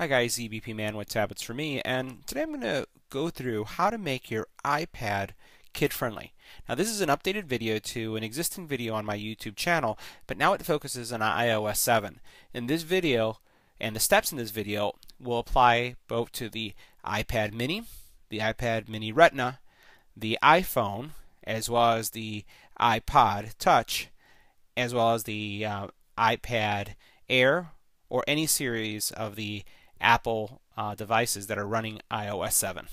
Hi guys, EBPMAN with Tablets for Me, and today I'm going to go through how to make your iPad kid-friendly. Now this is an updated video to an existing video on my YouTube channel, but now it focuses on iOS7. In this video, and the steps in this video, will apply both to the iPad mini, the iPad mini Retina, the iPhone, as well as the iPod Touch, as well as the iPad Air, or any series of the Apple devices that are running iOS7.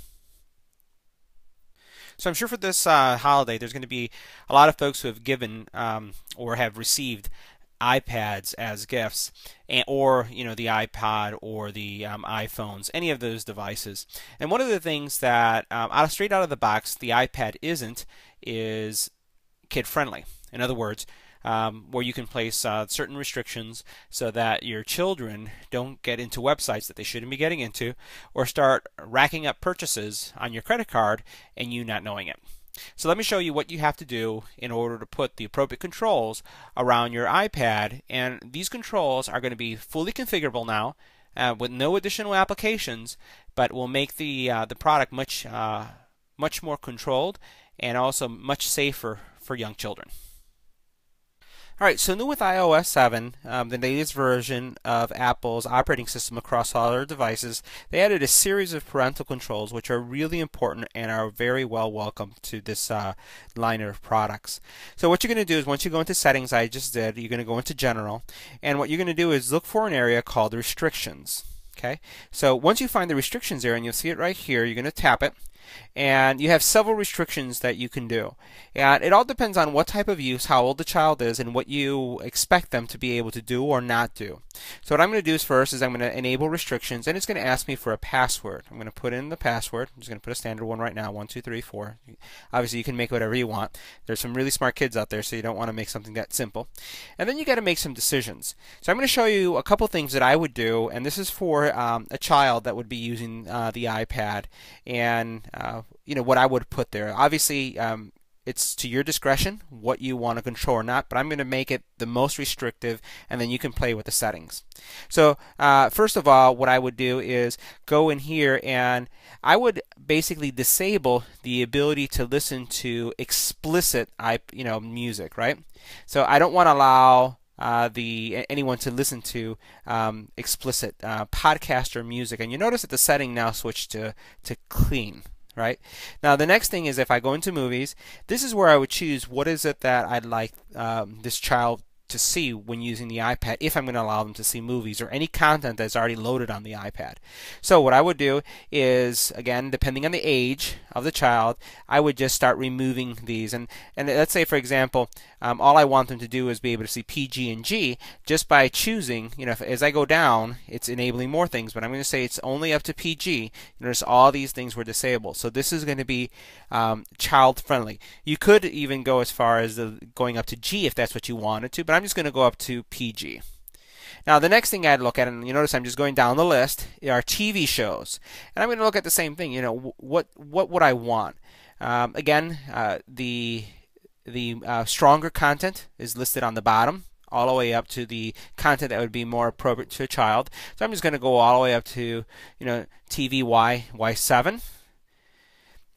So I'm sure for this holiday there's going to be a lot of folks who have given or have received iPads as gifts, or the iPod or the iPhones, any of those devices. And one of the things that straight out of the box the iPad isn't is kid friendly. In other words, where you can place certain restrictions so that your children don't get into websites that they shouldn't be getting into, or start racking up purchases on your credit card and you not knowing it. So let me show you what you have to do in order to put the appropriate controls around your iPad, and these controls are going to be fully configurable now with no additional applications, but will make the product much more controlled and also much safer for young children. Alright, so new with iOS 7, the latest version of Apple's operating system across all their devices, they added a series of parental controls which are really important and are very well welcome to this line of products. So what you're going to do is, once you go into settings, I just did, you're going to go into general, and what you're going to do is look for an area called restrictions. Okay, so once you find the restrictions area, and you'll see it right here, you're going to tap it, and you have several restrictions that you can do. And it all depends on what type of use, how old the child is, and what you expect them to be able to do or not do. So what I'm going to do is, first is I'm going to enable restrictions, and it's going to ask me for a password. I'm going to put in the password. I'm just going to put a standard one right now, 1 2 3 4. Obviously you can make whatever you want. There's some really smart kids out there, so you don't want to make something that simple. And then you got to make some decisions. So I'm going to show you a couple things that I would do, and this is for a child that would be using the iPad, and what I would put there. Obviously, it's to your discretion what you want to control or not, but I'm going to make it the most restrictive, and then you can play with the settings. So first of all, what I would do is go in here, and I would basically disable the ability to listen to explicit music, right? So I don't want to allow anyone to listen to explicit podcast or music. And you notice that the setting now switched to clean. Right? Now the next thing is, if I go into movies, this is where I would choose what is it that I'd like this child to see when using the iPad, if I'm going to allow them to see movies or any content that's already loaded on the iPad. So what I would do is, again, depending on the age of the child, I would just start removing these. And let's say, for example, all I want them to do is be able to see PG and G. Just by choosing, as I go down, it's enabling more things, but I'm going to say it's only up to PG. Notice all these things were disabled. So this is going to be child friendly. You could even go as far as going up to G if that's what you wanted to, but I'm just going to go up to PG. Now the next thing I'd look at, and you notice I'm just going down the list, are TV shows, and I'm going to look at the same thing. What would I want? Again, the stronger content is listed on the bottom, all the way up to the content that would be more appropriate to a child. So I'm just going to go all the way up to TV Y7.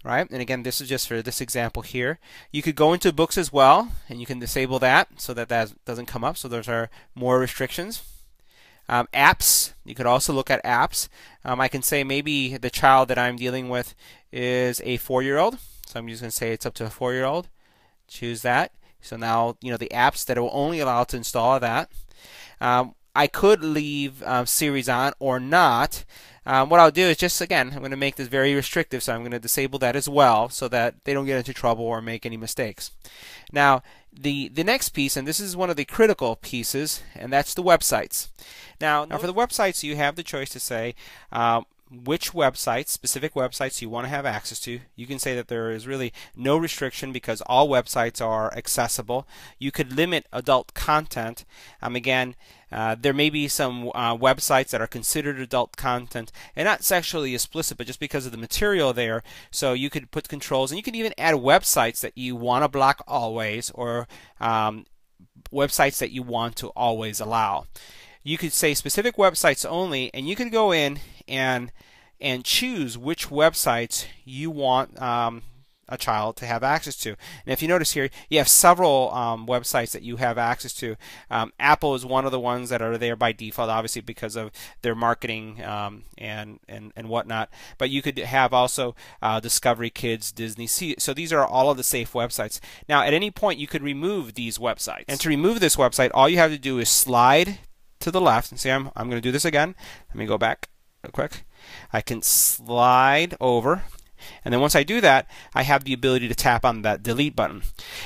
Right? And again, this is just for this example here. You could go into books as well, and you can disable that so that doesn't come up. So those are more restrictions. Apps, you could also look at apps. I can say maybe the child that I'm dealing with is a 4-year-old. So I'm just going to say it's up to a 4-year-old. Choose that. So now, the apps that will only allow to install that. I could leave series on or not. What I'll do is just, again, I'm going to make this very restrictive, so I'm going to disable that as well so that they don't get into trouble or make any mistakes. Now, the next piece, and this is one of the critical pieces, and that's the websites. Now for the websites, you have the choice to say which websites, specific websites you want to have access to. You can say that there is really no restriction because all websites are accessible. You could limit adult content. Again, there may be some websites that are considered adult content and not sexually explicit, but just because of the material there. So you could put controls, and you can even add websites that you want to block always, or websites that you want to always allow. you could say specific websites only, and you could go in and choose which websites you want a child to have access to. And if you notice here, you have several websites that you have access to. Apple is one of the ones that are there by default, obviously because of their marketing and whatnot. But you could have also Discovery Kids, Disney. So these are all of the safe websites. Now, at any point, you could remove these websites. And to remove this website, all you have to do is slide to the left. And see, I'm going to do this again. Let me go back real quick. I can slide over. And then once I do that, I have the ability to tap on that delete button.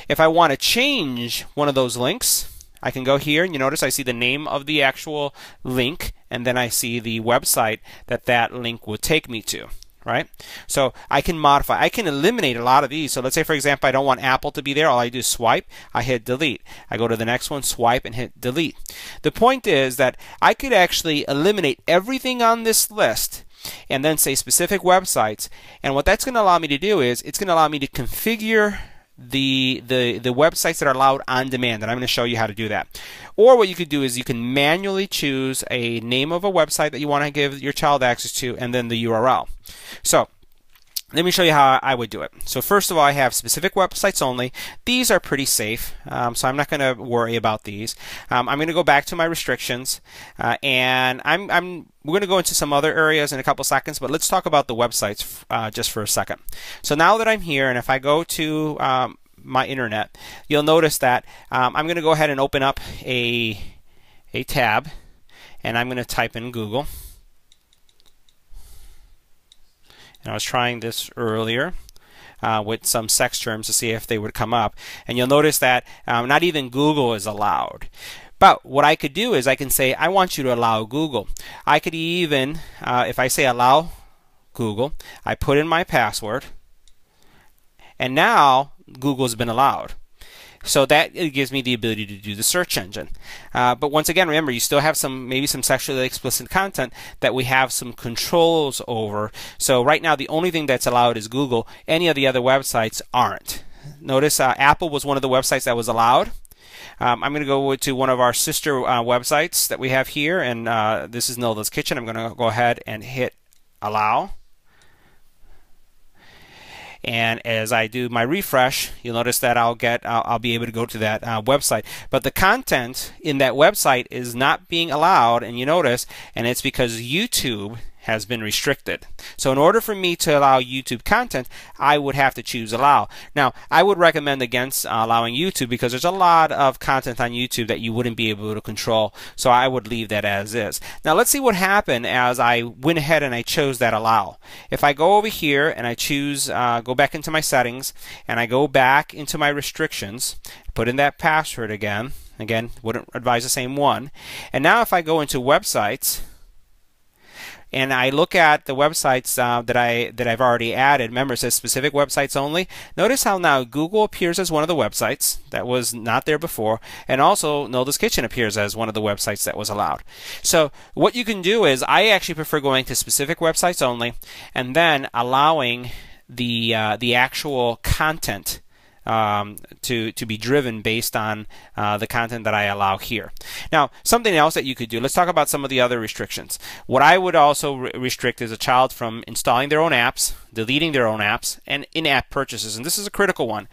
If I want to change one of those links, I can go here, and you notice I see the name of the actual link, and then I see the website that that link will take me to. Right? So I can modify. I can eliminate a lot of these. So let's say, for example, I don't want Apple to be there. All I do is swipe. I hit delete. I go to the next one, swipe, and hit delete. The point is that I could actually eliminate everything on this list and then say specific websites. And what that's going to allow me to do is it's going to allow me to configure the websites that are allowed on demand, and I'm going to show you how to do that. Or what you could do is you can manually choose a name of a website that you want to give your child access to, and then the URL. So let me show you how I would do it. So first of all, I have specific websites only. These are pretty safe, so I'm not going to worry about these. I'm going to go back to my restrictions, and we're going to go into some other areas in a couple seconds, but let's talk about the websites just for a second. So now that I'm here, and if I go to my internet, you'll notice that I'm going to go ahead and open up a tab, and I'm going to type in Google. And I was trying this earlier with some sex terms to see if they would come up. And you'll notice that not even Google is allowed. But what I could do is I can say, I want you to allow Google. I could even, if I say allow Google, I put in my password. And now Google's been allowed. So that gives me the ability to do the search engine. But once again, remember, you still have maybe some sexually explicit content that we have some controls over. So right now, the only thing that's allowed is Google. Any of the other websites aren't. Notice Apple was one of the websites that was allowed. I'm going to go to one of our sister websites that we have here, and this is Nilda's Kitchen. I'm going to go ahead and hit allow. And as I do my refresh, you'll notice that I'll be able to go to that website. But the content in that website is not being allowed, and you notice, and it's because YouTube has been restricted. So in order for me to allow YouTube content, I would have to choose allow. Now, I would recommend against allowing YouTube because there's a lot of content on YouTube that you wouldn't be able to control. So I would leave that as is. Now let's see what happened as I went ahead and I chose that allow. If I go over here and I choose, go back into my settings, and I go back into my restrictions, put in that password again, wouldn't advise the same one. And now if I go into websites, and I look at the websites that I've already added. Remember, it says specific websites only. Notice how now Google appears as one of the websites that was not there before, and also Nilda's Kitchen appears as one of the websites that was allowed. So what you can do is, I actually prefer going to specific websites only, and then allowing the actual content to be driven based on the content that I allow here. Now, something else that you could do, let's talk about some of the other restrictions. What I would also restrict is a child from installing their own apps, deleting their own apps, and in-app purchases. And this is a critical one.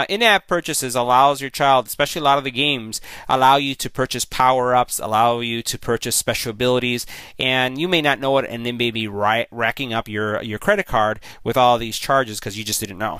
In-app purchases allows your child, especially a lot of the games, allow you to purchase power-ups, allow you to purchase special abilities, and you may not know it, and then maybe racking up your credit card with all these charges because you just didn't know.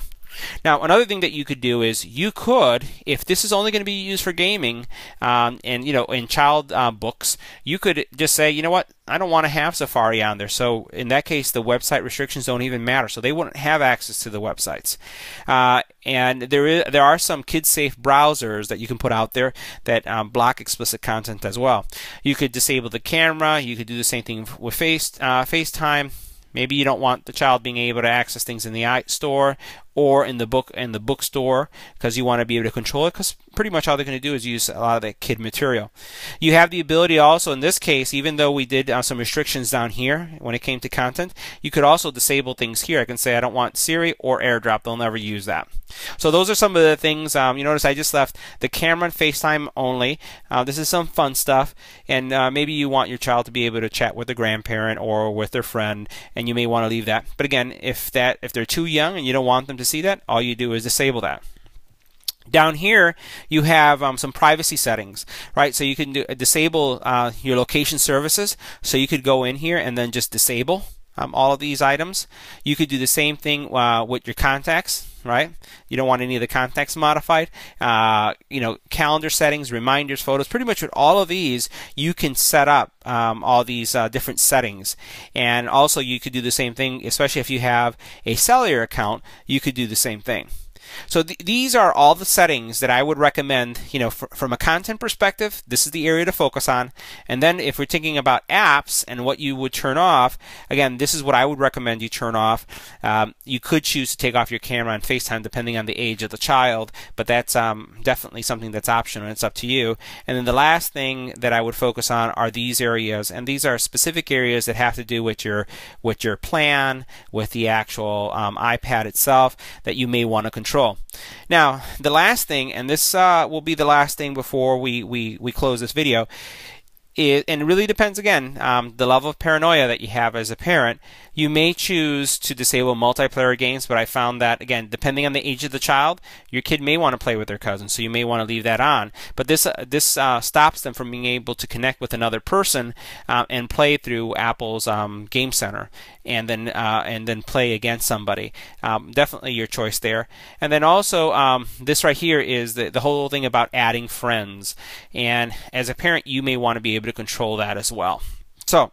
Now, another thing that you could do is you could, if this is only going to be used for gaming, and in child books, you could just say, you know what, I don't want to have Safari on there. So in that case, the website restrictions don't even matter. So they wouldn't have access to the websites. And there are some kid-safe browsers that you can put out there that block explicit content as well. You could disable the camera. You could do the same thing with FaceTime. Maybe you don't want the child being able to access things in the iStore or in the bookstore, because you want to be able to control it, because pretty much all they're going to do is use a lot of that kid material. You have the ability also, in this case, even though we did some restrictions down here when it came to content, you could also disable things here. I can say I don't want Siri or AirDrop. They'll never use that. So those are some of the things. You notice I just left the camera and FaceTime only. This is some fun stuff, and maybe you want your child to be able to chat with a grandparent or with their friend, and you may want to leave that. But again, if they're too young and you don't want them to see that, all you do is disable that. Down here, you have some privacy settings, right? So you can disable your location services. So you could go in here and then just disable all of these items. You could do the same thing with your contacts, right? You don't want any of the contacts modified. Calendar settings, reminders, photos, pretty much with all of these, you can set up all these different settings. And also you could do the same thing, especially if you have a cellular account, you could do the same thing. So these are all the settings that I would recommend, from a content perspective. This is the area to focus on. And then if we're thinking about apps and what you would turn off, again, this is what I would recommend you turn off. You could choose to take off your camera and FaceTime depending on the age of the child, but that's definitely something that's optional, and it's up to you. And then the last thing that I would focus on are these areas, and these are specific areas that have to do with your plan, with the actual iPad itself, that you may want to control. Now, the last thing, and this will be the last thing before we close this video, and it really depends, again, the level of paranoia that you have as a parent. You may choose to disable multiplayer games, but I found that, again, depending on the age of the child, your kid may want to play with their cousins, so you may want to leave that on. But this stops them from being able to connect with another person and play through Apple's Game Center, and then play against somebody. Definitely your choice there. And then also, this right here is the whole thing about adding friends. And as a parent, you may want to be able to control that as well. So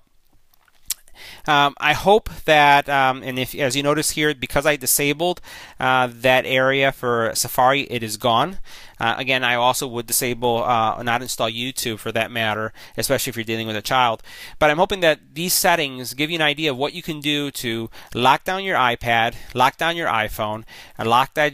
I hope that, and as you notice here, because I disabled that area for Safari, it is gone. Again, I also would disable, not install YouTube for that matter, especially if you're dealing with a child. But I'm hoping that these settings give you an idea of what you can do to lock down your iPad, lock down your iPhone, and lock down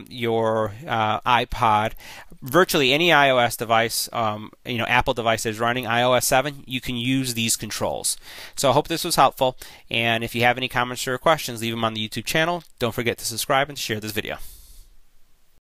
your iPod. Virtually any iOS device, Apple device that is running iOS7, you can use these controls. So I hope this was helpful, and if you have any comments or questions, leave them on the YouTube channel. Don't forget to subscribe and share this video.